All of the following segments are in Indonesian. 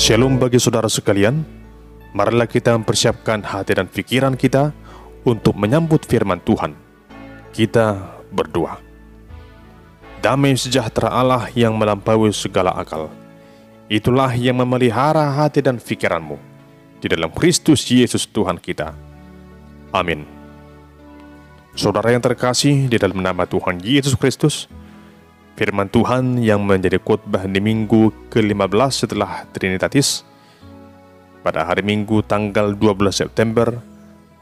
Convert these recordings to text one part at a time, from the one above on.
Shalom bagi saudara sekalian, marilah kita mempersiapkan hati dan pikiran kita untuk menyambut firman Tuhan. Kita berdoa. Damai sejahtera Allah yang melampaui segala akal, itulah yang memelihara hati dan pikiranmu di dalam Kristus Yesus Tuhan kita. Amin. Saudara yang terkasih di dalam nama Tuhan Yesus Kristus, firman Tuhan yang menjadi khotbah di minggu ke-15 setelah Trinitatis pada hari Minggu tanggal 12 September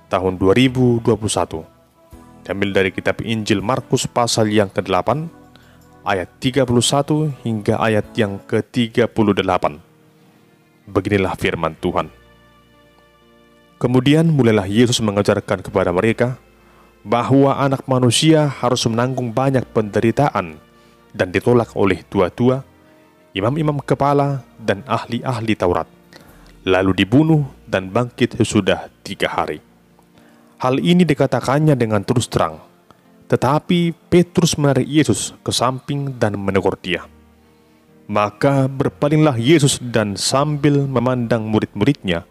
tahun 2021 diambil dari kitab Injil Markus pasal yang ke-8 ayat 31 hingga ayat yang ke-38. Beginilah firman Tuhan. Kemudian mulailah Yesus mengajarkan kepada mereka bahwa anak manusia harus menanggung banyak penderitaan dan ditolak oleh tua-tua, imam-imam kepala, dan ahli-ahli Taurat, lalu dibunuh dan bangkit sesudah 3 hari. Hal ini dikatakannya dengan terus terang, tetapi Petrus menarik Yesus ke samping dan menegur dia. Maka berpalinglah Yesus dan sambil memandang murid-muridnya,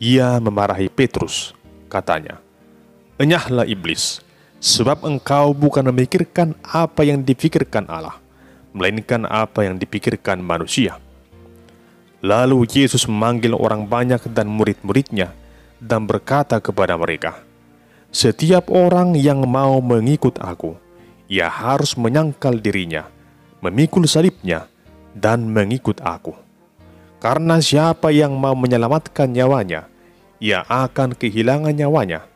ia memarahi Petrus, katanya, "Enyahlah iblis, sebab engkau bukan memikirkan apa yang dipikirkan Allah, melainkan apa yang dipikirkan manusia." Lalu Yesus memanggil orang banyak dan murid-muridnya dan berkata kepada mereka, "Setiap orang yang mau mengikut aku, ia harus menyangkal dirinya, memikul salibnya, dan mengikut aku. Karena siapa yang mau menyelamatkan nyawanya, ia akan kehilangan nyawanya.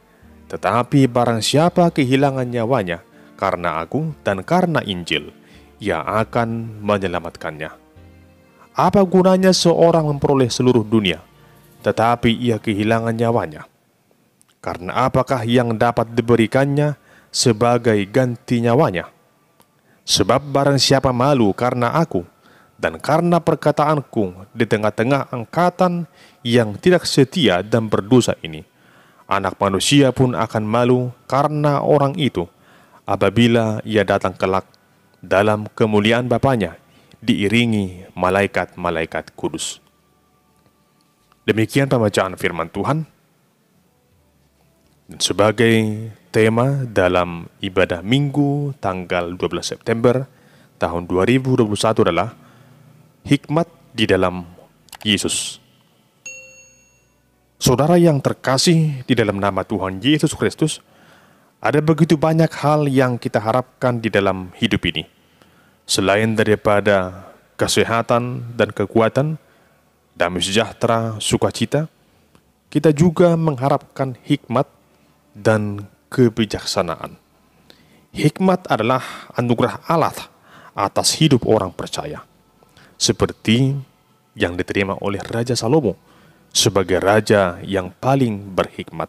Tetapi barang siapa kehilangan nyawanya karena aku dan karena Injil, ia akan menyelamatkannya. Apa gunanya seorang memperoleh seluruh dunia, tetapi ia kehilangan nyawanya? Karena apakah yang dapat diberikannya sebagai ganti nyawanya? Sebab barang siapa malu karena aku dan karena perkataanku di tengah-tengah angkatan yang tidak setia dan berdosa ini, Anak manusia pun akan malu karena orang itu apabila ia datang kelak dalam kemuliaan Bapanya diiringi malaikat-malaikat kudus." Demikian pembacaan firman Tuhan. Dan sebagai tema dalam ibadah Minggu tanggal 12 September tahun 2021 adalah hikmat di dalam Yesus. Saudara yang terkasih di dalam nama Tuhan Yesus Kristus, ada begitu banyak hal yang kita harapkan di dalam hidup ini. Selain daripada kesehatan dan kekuatan, damai sejahtera, sukacita, kita juga mengharapkan hikmat dan kebijaksanaan. Hikmat adalah anugerah Allah atas hidup orang percaya, seperti yang diterima oleh Raja Salomo sebagai raja yang paling berhikmat.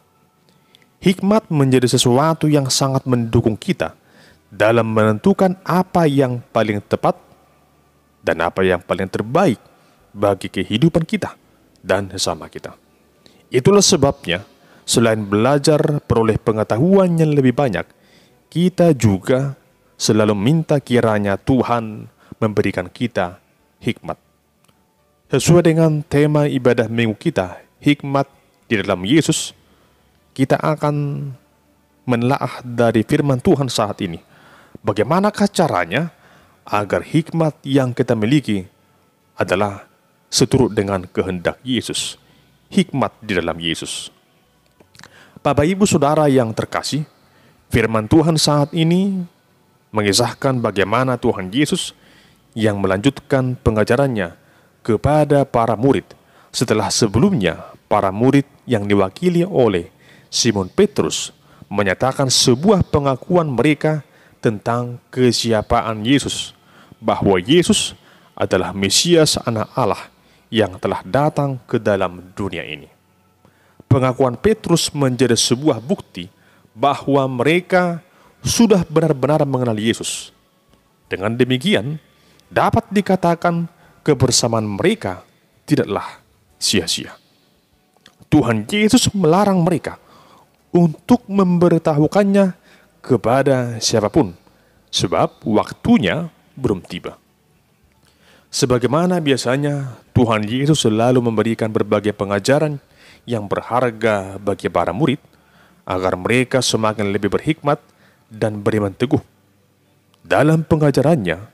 Hikmat menjadi sesuatu yang sangat mendukung kita dalam menentukan apa yang paling tepat dan apa yang paling terbaik bagi kehidupan kita dan sesama kita. Itulah sebabnya, selain belajar peroleh pengetahuan yang lebih banyak, kita juga selalu minta kiranya Tuhan memberikan kita hikmat. Sesuai dengan tema ibadah minggu kita, hikmat di dalam Yesus, kita akan menelaah dari firman Tuhan saat ini. Bagaimanakah caranya agar hikmat yang kita miliki adalah seturut dengan kehendak Yesus, hikmat di dalam Yesus. Bapak Ibu Saudara yang terkasih, firman Tuhan saat ini mengisahkan bagaimana Tuhan Yesus yang melanjutkan pengajarannya kepada para murid setelah sebelumnya para murid yang diwakili oleh Simon Petrus menyatakan sebuah pengakuan mereka tentang kesiapaan Yesus, bahwa Yesus adalah Mesias Anak Allah yang telah datang ke dalam dunia ini. Pengakuan Petrus menjadi sebuah bukti bahwa mereka sudah benar-benar mengenal Yesus. Dengan demikian, dapat dikatakan kebersamaan mereka tidaklah sia-sia. Tuhan Yesus melarang mereka untuk memberitahukannya kepada siapapun, sebab waktunya belum tiba. Sebagaimana biasanya, Tuhan Yesus selalu memberikan berbagai pengajaran yang berharga bagi para murid, agar mereka semakin lebih berhikmat dan beriman teguh. Dalam pengajarannya,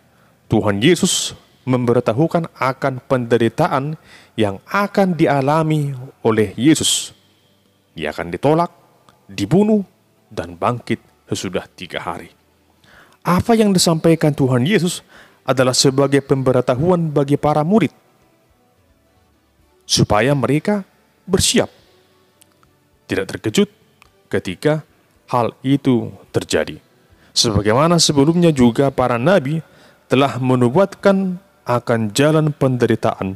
Tuhan Yesus memberitahukan akan penderitaan yang akan dialami oleh Yesus. Ia akan ditolak, dibunuh, dan bangkit sesudah 3 hari. Apa yang disampaikan Tuhan Yesus adalah sebagai pemberitahuan bagi para murid, supaya mereka bersiap, tidak terkejut ketika hal itu terjadi. Sebagaimana sebelumnya juga para nabi telah menubuatkan akan jalan penderitaan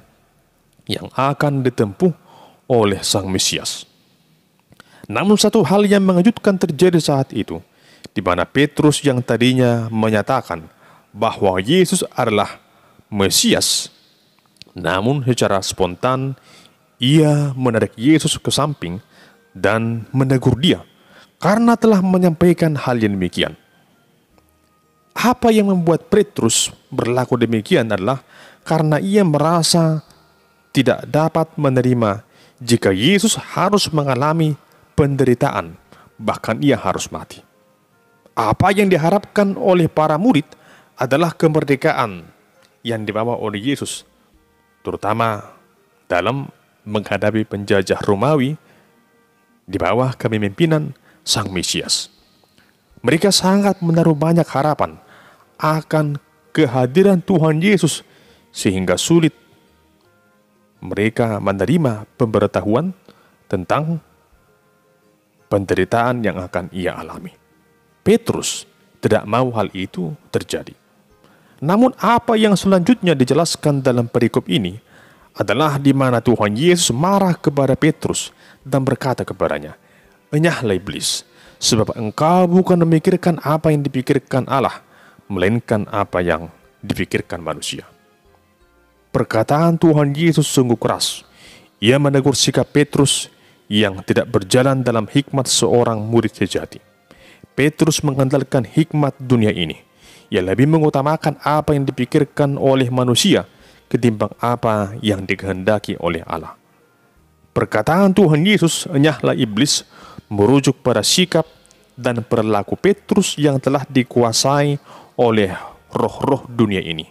yang akan ditempuh oleh Sang Mesias. Namun satu hal yang mengejutkan terjadi saat itu, di mana Petrus yang tadinya menyatakan bahwa Yesus adalah Mesias, namun secara spontan ia menarik Yesus ke samping dan menegur dia karena telah menyampaikan hal yang demikian. Apa yang membuat Petrus berlaku demikian adalah karena ia merasa tidak dapat menerima jika Yesus harus mengalami penderitaan, bahkan ia harus mati. Apa yang diharapkan oleh para murid adalah kemerdekaan yang dibawa oleh Yesus, terutama dalam menghadapi penjajah Romawi di bawah kepemimpinan Sang Mesias. Mereka sangat menaruh banyak harapan akan kehadiran Tuhan Yesus, sehingga sulit mereka menerima pemberitahuan tentang penderitaan yang akan ia alami. Petrus tidak mau hal itu terjadi. Namun apa yang selanjutnya dijelaskan dalam perikop ini adalah di mana Tuhan Yesus marah kepada Petrus dan berkata kepadanya, "Enyahlah iblis, sebab engkau bukan memikirkan apa yang dipikirkan Allah, melainkan apa yang dipikirkan manusia." Perkataan Tuhan Yesus sungguh keras. Ia menegur sikap Petrus yang tidak berjalan dalam hikmat seorang murid sejati. Petrus mengandalkan hikmat dunia ini. Ia lebih mengutamakan apa yang dipikirkan oleh manusia ketimbang apa yang dikehendaki oleh Allah. Perkataan Tuhan Yesus, "Enyahlah iblis," merujuk pada sikap dan perilaku Petrus yang telah dikuasai oleh roh-roh dunia ini.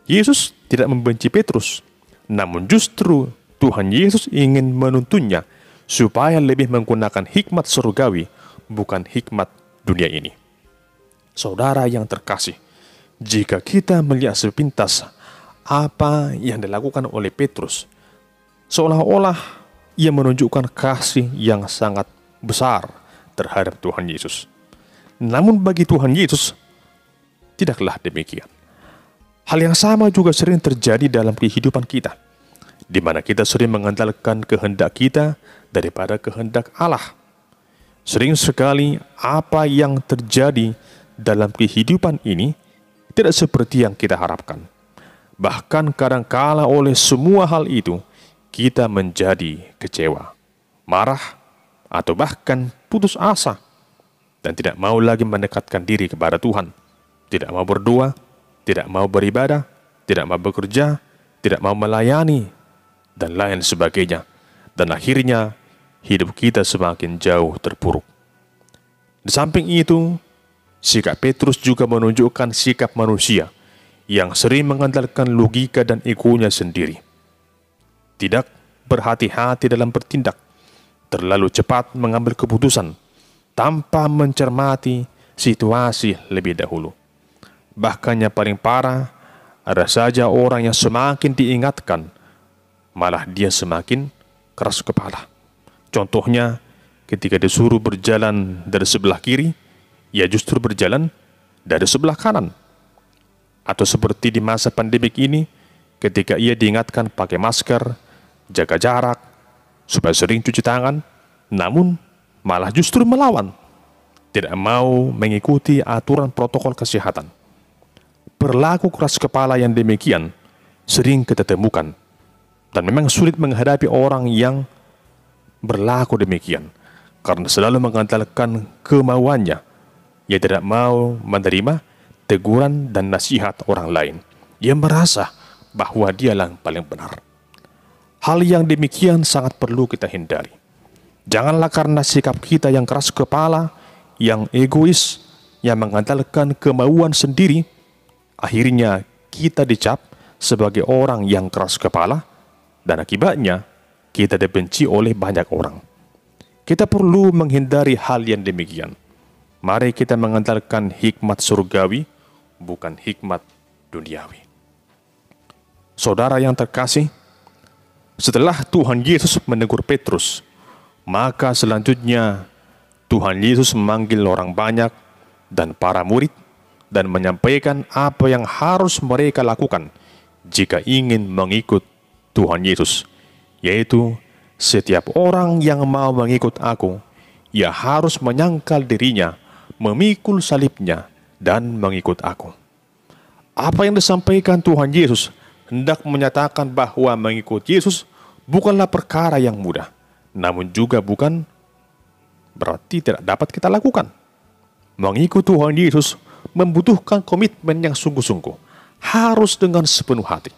Yesus tidak membenci Petrus, namun justru Tuhan Yesus ingin menuntunnya supaya lebih menggunakan hikmat surgawi, bukan hikmat dunia ini. Saudara yang terkasih, jika kita melihat sepintas apa yang dilakukan oleh Petrus, seolah-olah ia menunjukkan kasih yang sangat besar terhadap Tuhan Yesus. Namun bagi Tuhan Yesus, tidaklah demikian. Hal yang sama juga sering terjadi dalam kehidupan kita, di mana kita sering mengandalkan kehendak kita daripada kehendak Allah. Sering sekali apa yang terjadi dalam kehidupan ini tidak seperti yang kita harapkan. Bahkan kadangkala oleh semua hal itu, kita menjadi kecewa, marah, atau bahkan putus asa, dan tidak mau lagi mendekatkan diri kepada Tuhan. Tidak mau berdoa, tidak mau beribadah, tidak mau bekerja, tidak mau melayani, dan lain sebagainya. Dan akhirnya, hidup kita semakin jauh terpuruk. Di samping itu, sikap Petrus juga menunjukkan sikap manusia yang sering mengandalkan logika dan egonya sendiri. Tidak berhati-hati dalam bertindak, terlalu cepat mengambil keputusan tanpa mencermati situasi lebih dahulu. Bahkan yang paling parah, ada saja orang yang semakin diingatkan, malah dia semakin keras kepala. Contohnya, ketika disuruh berjalan dari sebelah kiri, ia justru berjalan dari sebelah kanan. Atau seperti di masa pandemik ini, ketika ia diingatkan pakai masker, jaga jarak, supaya sering cuci tangan, namun malah justru melawan, tidak mau mengikuti aturan protokol kesehatan. Perilaku keras kepala yang demikian sering kita temukan, dan memang sulit menghadapi orang yang berlaku demikian, karena selalu mengandalkan kemauannya. Ia tidak mau menerima teguran dan nasihat orang lain. Ia merasa bahwa dialah yang paling benar. Hal yang demikian sangat perlu kita hindari. Janganlah karena sikap kita yang keras kepala, yang egois, yang mengandalkan kemauan sendiri, akhirnya kita dicap sebagai orang yang keras kepala, dan akibatnya kita dibenci oleh banyak orang. Kita perlu menghindari hal yang demikian. Mari kita mengandalkan hikmat surgawi, bukan hikmat duniawi. Saudara yang terkasih, setelah Tuhan Yesus menegur Petrus, maka selanjutnya Tuhan Yesus memanggil orang banyak dan para murid dan menyampaikan apa yang harus mereka lakukan jika ingin mengikut Tuhan Yesus, yaitu setiap orang yang mau mengikut aku, ia harus menyangkal dirinya, memikul salibnya, dan mengikut aku. Apa yang disampaikan Tuhan Yesus hendak menyatakan bahwa mengikut Yesus bukanlah perkara yang mudah, namun juga bukan berarti tidak dapat kita lakukan. Mengikut Tuhan Yesus membutuhkan komitmen yang sungguh-sungguh, harus dengan sepenuh hati.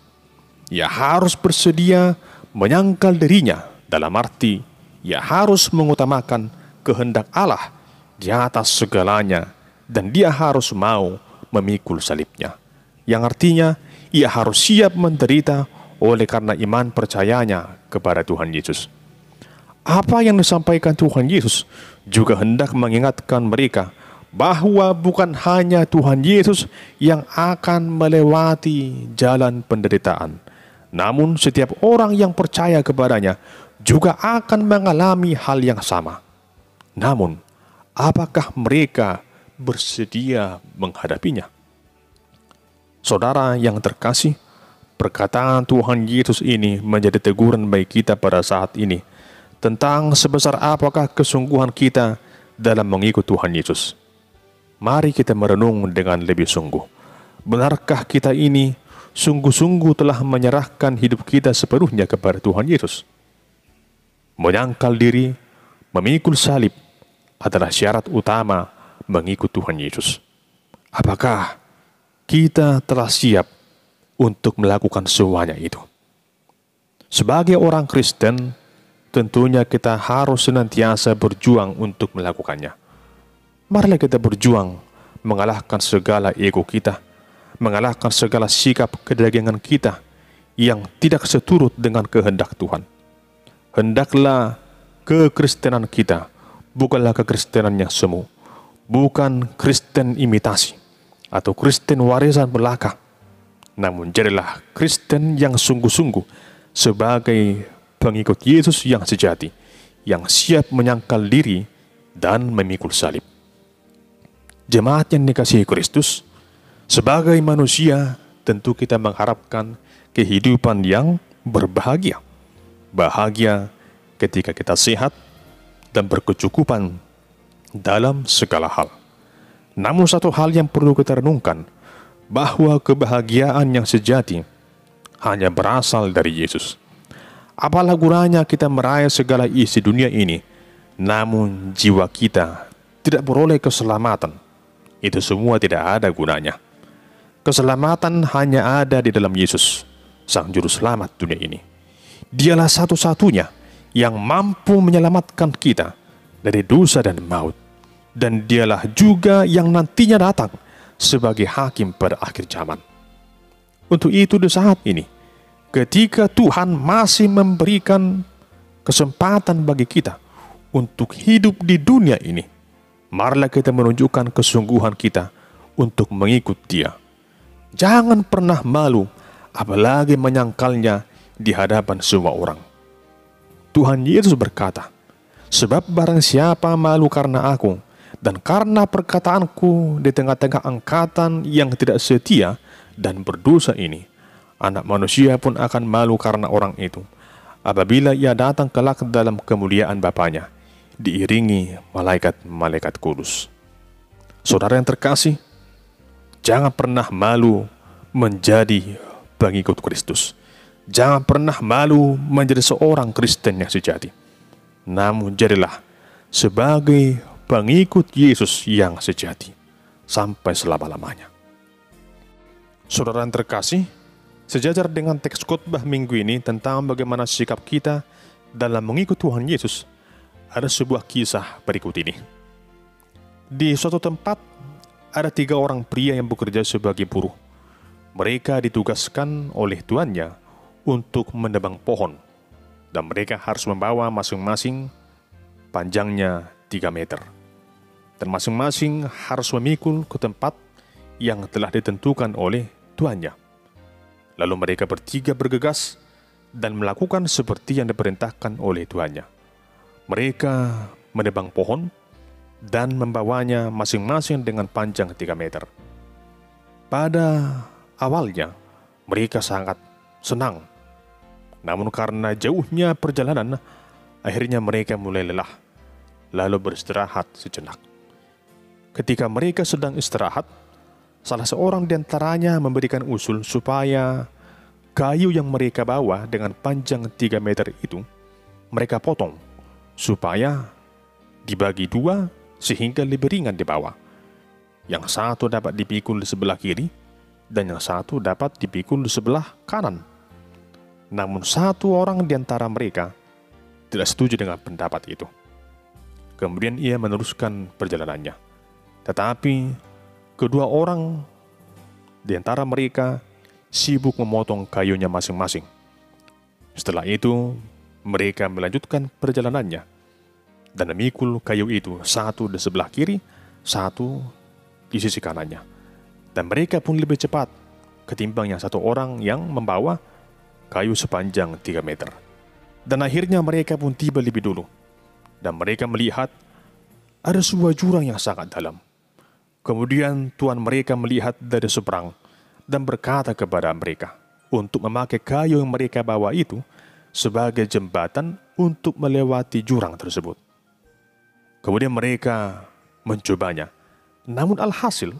Ia harus bersedia menyangkal dirinya, dalam arti ia harus mengutamakan kehendak Allah di atas segalanya, dan dia harus mau memikul salibnya, yang artinya ia harus siap menderita oleh karena iman percayanya kepada Tuhan Yesus. Apa yang disampaikan Tuhan Yesus juga hendak mengingatkan mereka bahwa bukan hanya Tuhan Yesus yang akan melewati jalan penderitaan, namun setiap orang yang percaya kepadanya juga akan mengalami hal yang sama. Namun, apakah mereka bersedia menghadapinya? Saudara yang terkasih, perkataan Tuhan Yesus ini menjadi teguran bagi kita pada saat ini tentang sebesar apakah kesungguhan kita dalam mengikut Tuhan Yesus. Mari kita merenung dengan lebih sungguh. Benarkah kita ini sungguh-sungguh telah menyerahkan hidup kita sepenuhnya kepada Tuhan Yesus? Menyangkal diri, memikul salib adalah syarat utama mengikut Tuhan Yesus. Apakah kita telah siap untuk melakukan semuanya itu? Sebagai orang Kristen, tentunya kita harus senantiasa berjuang untuk melakukannya. Marilah kita berjuang mengalahkan segala ego kita, mengalahkan segala sikap kedagingan kita yang tidak seturut dengan kehendak Tuhan. Hendaklah kekristenan kita bukanlah kekristenan yang semu, bukan Kristen imitasi atau Kristen warisan belaka, namun jadilah Kristen yang sungguh-sungguh sebagai pengikut Yesus yang sejati, yang siap menyangkal diri dan memikul salib. Jemaat yang dikasihi Kristus, sebagai manusia tentu kita mengharapkan kehidupan yang berbahagia. Bahagia ketika kita sehat dan berkecukupan dalam segala hal. Namun satu hal yang perlu kita renungkan, bahwa kebahagiaan yang sejati hanya berasal dari Yesus. Apalah gunanya kita meraih segala isi dunia ini, namun jiwa kita tidak beroleh keselamatan. Itu semua tidak ada gunanya. Keselamatan hanya ada di dalam Yesus, Sang Juru Selamat dunia ini. Dialah satu-satunya yang mampu menyelamatkan kita dari dosa dan maut. Dan dialah juga yang nantinya datang sebagai hakim pada akhir zaman. Untuk itu di saat ini, ketika Tuhan masih memberikan kesempatan bagi kita untuk hidup di dunia ini, marilah kita menunjukkan kesungguhan kita untuk mengikut Dia. Jangan pernah malu, apalagi menyangkalnya di hadapan semua orang. Tuhan Yesus berkata, "Sebab barang siapa malu karena aku, dan karena perkataanku di tengah-tengah angkatan yang tidak setia dan berdosa ini, Anak Manusia pun akan malu karena orang itu, apabila ia datang kelak dalam kemuliaan Bapanya, diiringi malaikat-malaikat kudus." Saudara yang terkasih, jangan pernah malu menjadi pengikut Kristus. Jangan pernah malu menjadi seorang Kristen yang sejati. Namun jadilah sebagai pengikut Yesus yang sejati sampai selama-lamanya. Saudara yang terkasih, Sejajar dengan teks khotbah minggu ini tentang bagaimana sikap kita dalam mengikut Tuhan Yesus, ada sebuah kisah berikut ini. Di suatu tempat, ada 3 orang pria yang bekerja sebagai buruh. Mereka ditugaskan oleh tuannya untuk menebang pohon, dan mereka harus membawa masing-masing panjangnya 3 meter. Dan masing-masing harus memikul ke tempat yang telah ditentukan oleh tuannya. Lalu mereka bertiga bergegas dan melakukan seperti yang diperintahkan oleh tuannya. Mereka menebang pohon dan membawanya masing-masing dengan panjang 3 meter. Pada awalnya, mereka sangat senang. Namun karena jauhnya perjalanan, akhirnya mereka mulai lelah, lalu beristirahat sejenak. Ketika mereka sedang istirahat, salah seorang di antaranya memberikan usul supaya kayu yang mereka bawa dengan panjang 3 meter itu, mereka potong, supaya dibagi 2 sehingga lebih ringan dibawa. Yang satu dapat dipikul di sebelah kiri, dan yang satu dapat dipikul di sebelah kanan. Namun satu orang di antara mereka tidak setuju dengan pendapat itu. Kemudian ia meneruskan perjalanannya. Tetapi kedua orang di antara mereka sibuk memotong kayunya masing-masing. Setelah itu, mereka melanjutkan perjalanannya dan memikul kayu itu, satu di sebelah kiri, satu di sisi kanannya. Dan mereka pun lebih cepat ketimbang yang satu orang yang membawa kayu sepanjang 3 meter. Dan akhirnya mereka pun tiba lebih dulu. Dan mereka melihat ada sebuah jurang yang sangat dalam. Kemudian tuan mereka melihat dari seberang dan berkata kepada mereka untuk memakai kayu yang mereka bawa itu sebagai jembatan untuk melewati jurang tersebut. Kemudian mereka mencobanya. Namun alhasil,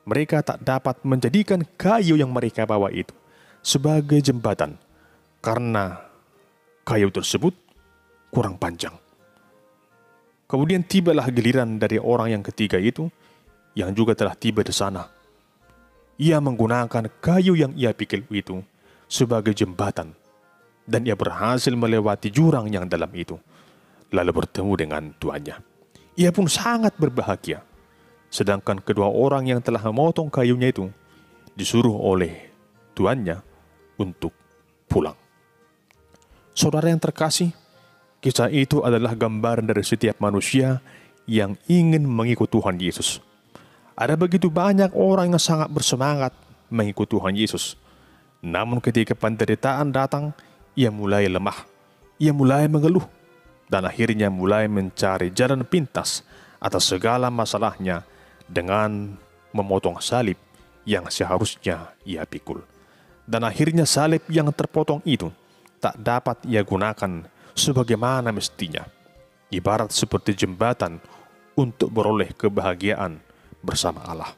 mereka tak dapat menjadikan kayu yang mereka bawa itu sebagai jembatan karena kayu tersebut kurang panjang. Kemudian tibalah giliran dari orang yang ketiga itu, yang juga telah tiba di sana. Ia menggunakan kayu yang ia pikul itu sebagai jembatan, dan ia berhasil melewati jurang yang dalam itu, lalu bertemu dengan tuannya. Ia pun sangat berbahagia, sedangkan kedua orang yang telah memotong kayunya itu disuruh oleh tuannya untuk pulang. Saudara yang terkasih, kisah itu adalah gambaran dari setiap manusia yang ingin mengikut Tuhan Yesus. Ada begitu banyak orang yang sangat bersemangat mengikut Tuhan Yesus. Namun ketika penderitaan datang, ia mulai lemah, ia mulai mengeluh, dan akhirnya mulai mencari jalan pintas atas segala masalahnya dengan memotong salib yang seharusnya ia pikul. Dan akhirnya salib yang terpotong itu tak dapat ia gunakan sebagaimana mestinya, ibarat seperti jembatan untuk beroleh kebahagiaan bersama Allah.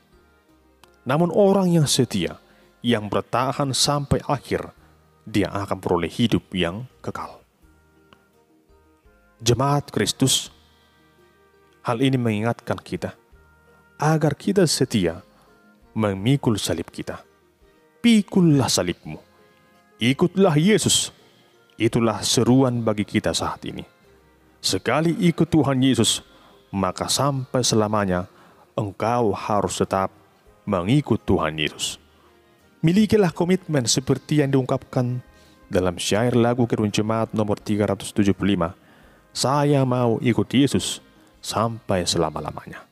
Namun orang yang setia, yang bertahan sampai akhir, dia akan beroleh hidup yang kekal. Jemaat Kristus, hal ini mengingatkan kita agar kita setia memikul salib kita. Pikullah salibmu, ikutlah Yesus. Itulah seruan bagi kita saat ini. Sekali ikut Tuhan Yesus, maka sampai selamanya engkau harus tetap mengikut Tuhan Yesus. Milikilah komitmen seperti yang diungkapkan dalam syair lagu Kidung Jemaat nomor 375. Saya mau ikut Yesus sampai selama-lamanya.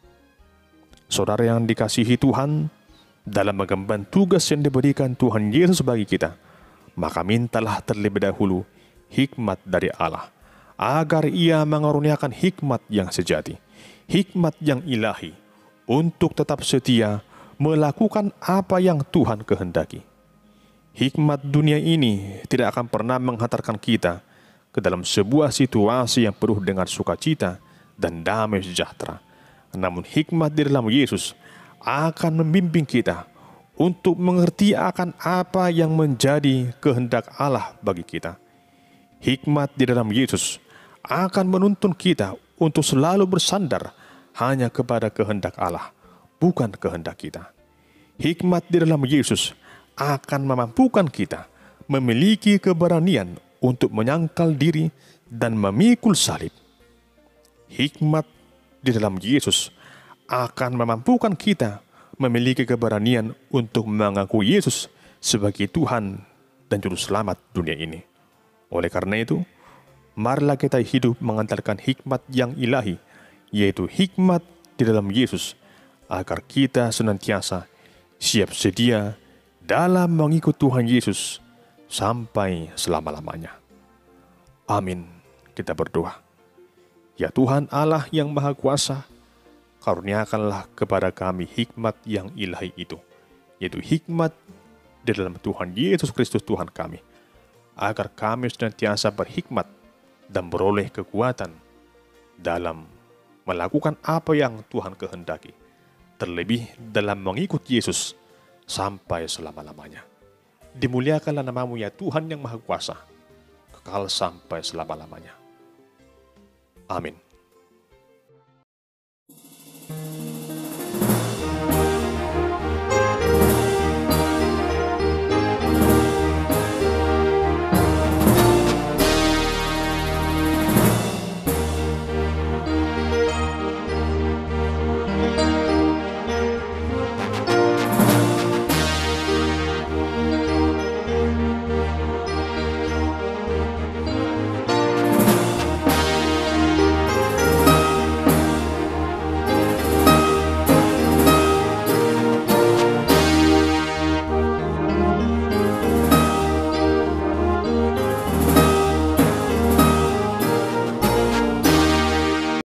Saudara yang dikasihi Tuhan, dalam mengemban tugas yang diberikan Tuhan Yesus bagi kita, maka mintalah terlebih dahulu hikmat dari Allah, agar ia mengaruniakan hikmat yang sejati, hikmat yang ilahi, untuk tetap setia melakukan apa yang Tuhan kehendaki. Hikmat dunia ini tidak akan pernah menghantarkan kita ke dalam sebuah situasi yang penuh dengan sukacita dan damai sejahtera. Namun hikmat di dalam Yesus akan membimbing kita untuk mengerti akan apa yang menjadi kehendak Allah bagi kita. Hikmat di dalam Yesus akan menuntun kita untuk selalu bersandar hanya kepada kehendak Allah, bukan kehendak kita. Hikmat di dalam Yesus akan memampukan kita memiliki keberanian untuk menyangkal diri dan memikul salib. Hikmat di dalam Yesus akan memampukan kita memiliki keberanian untuk mengaku Yesus sebagai Tuhan dan Juru Selamat dunia ini. Oleh karena itu, marilah kita hidup mengandalkan hikmat yang ilahi, yaitu hikmat di dalam Yesus, agar kita senantiasa siap sedia dalam mengikut Tuhan Yesus sampai selama-lamanya. Amin. Kita berdoa. Ya Tuhan Allah yang Maha Kuasa, karuniakanlah kepada kami hikmat yang ilahi itu, yaitu hikmat di dalam Tuhan Yesus Kristus Tuhan kami, agar kami senantiasa berhikmat dan beroleh kekuatan dalam melakukan apa yang Tuhan kehendaki, terlebih dalam mengikut Yesus sampai selama-lamanya. Dimuliakanlah namamu ya Tuhan yang Maha Kuasa, kekal sampai selama-lamanya. Amin.